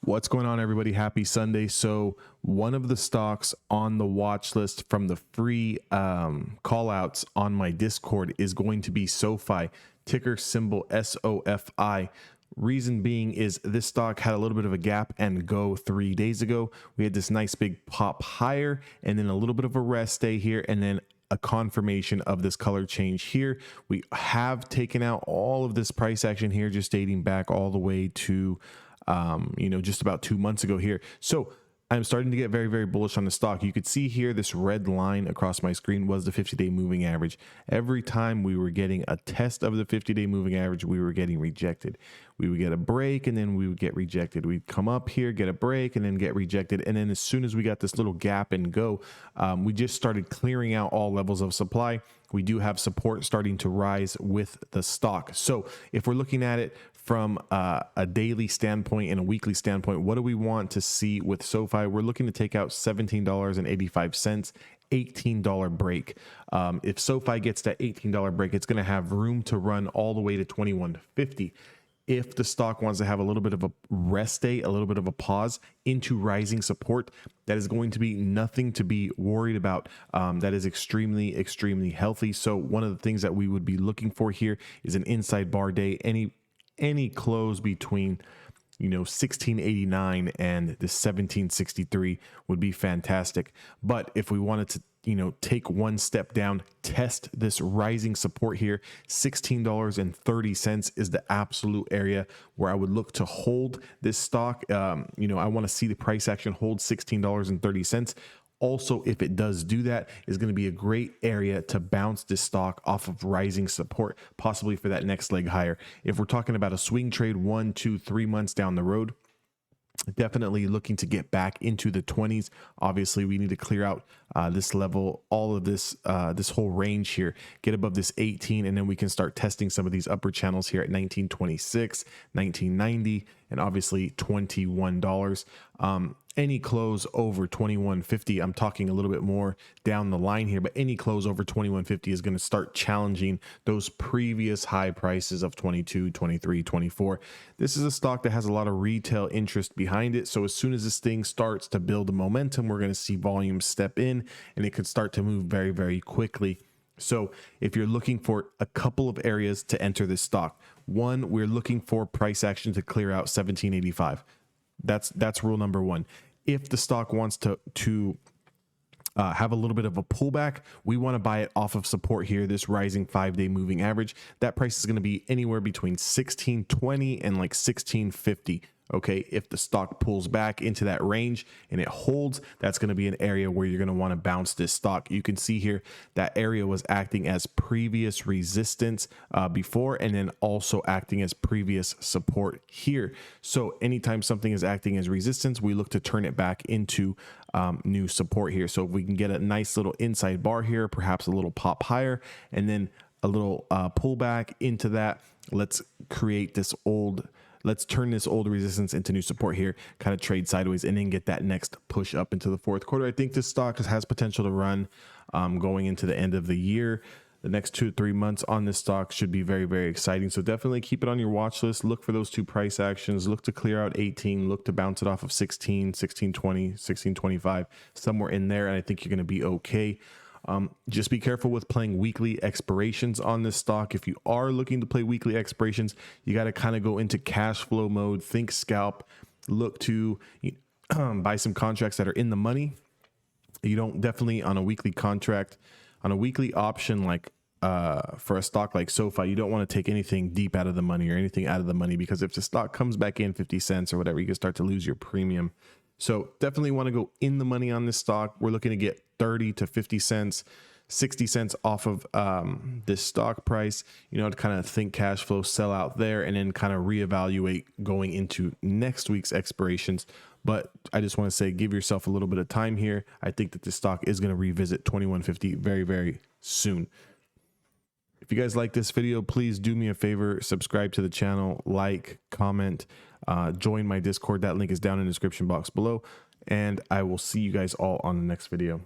What's going on, everybody? Happy Sunday. So one of the stocks on the watch list from the free call outs on my Discord is going to be Sofi, ticker symbol SOFI. Reason being is this stock had a little bit of a gap and go 3 days ago. We had this nice big pop higher and then a little bit of a rest day here, and then a confirmation of this color change here. We have taken out all of this price action here, just dating back all the way to just about 2 months ago here. So I'm starting to get very, very bullish on the stock. You could see here this red line across my screen was the 50-day moving average. Every time we were getting a test of the 50-day moving average, we were getting rejected. We would get a break and then we would get rejected. We'd come up here, get a break, and then get rejected. And then as soon as we got this little gap and go, we just started clearing out all levels of supply. We do have support starting to rise with the stock. So if we're looking at it from a daily standpoint and a weekly standpoint, what do we want to see with Sofi? We're looking to take out $17.85, $18 break. If Sofi gets that $18 break, it's going to have room to run all the way to $21.50. If the stock wants to have a little bit of a rest day, a little bit of a pause into rising support, that is going to be nothing to be worried about. That is extremely, extremely healthy. So one of the things that we would be looking for here is an inside bar day. Any close between 1689 and the 1763 would be fantastic. But if we wanted to take one step down, test this rising support here, $16.30 is the absolute area where I would look to hold this stock. I want to see the price action hold $16.30. Also, if it does do that, is going to be a great area to bounce this stock off of rising support, possibly for that next leg higher. If we're talking about a swing trade 1, 2, 3 months down the road, definitely looking to get back into the 20s. Obviously, we need to clear out this level, all of this, this whole range here, get above this 18, and then we can start testing some of these upper channels here at 1926, 1990, and obviously $21. Any close over 21.50, I'm talking a little bit more down the line here, but any close over 21.50 is going to start challenging those previous high prices of 22, 23, 24. This is a stock that has a lot of retail interest behind it. So as soon as this thing starts to build a momentum, we're going to see volume step in and it could start to move very, very quickly. So if you're looking for a couple of areas to enter this stock, one, we're looking for price action to clear out 1785. That's rule number one. If the stock wants to have a little bit of a pullback, we want to buy it off of support here, this rising 5-day moving average. That price is going to be anywhere between 1620 and like 1650. Okay, if the stock pulls back into that range and it holds, that's going to be an area where you're going to want to bounce this stock. You can see here that area was acting as previous resistance before, and then also acting as previous support here. So anytime something is acting as resistance, we look to turn it back into new support here. So if we can get a nice little inside bar here, perhaps a little pop higher, and then a little pullback into that, let's create this let's turn this old resistance into new support here, kind of trade sideways, and then get that next push up into the fourth quarter. I think this stock has potential to run going into the end of the year. The next 2 to 3 months on this stock should be very, very exciting. So definitely keep it on your watch list. Look for those two price actions. Look to clear out 18. Look to bounce it off of 16, 1620, 1625, somewhere in there. And I think you're going to be okay. Just be careful with playing weekly expirations on this stock. If you are looking to play weekly expirations, you got to kind of go into cash flow mode, think scalp, look to buy some contracts that are in the money. You don't definitely on a weekly contract, on a weekly option, like for a stock like Sofi, you don't want to take anything deep out of the money or anything out of the money, because if the stock comes back in 50 cents or whatever, you can start to lose your premium. So definitely want to go in the money on this stock. We're looking to get 30 to 50 cents, 60 cents off of this stock price, to kind of think cash flow, sell out there, and then kind of reevaluate going into next week's expirations. But I just want to say, give yourself a little bit of time here. I think that this stock is going to revisit 21.50 very, very soon. If you guys like this video, please do me a favor, subscribe to the channel, like, comment, join my Discord. That link is down in the description box below, and I will see you guys all on the next video.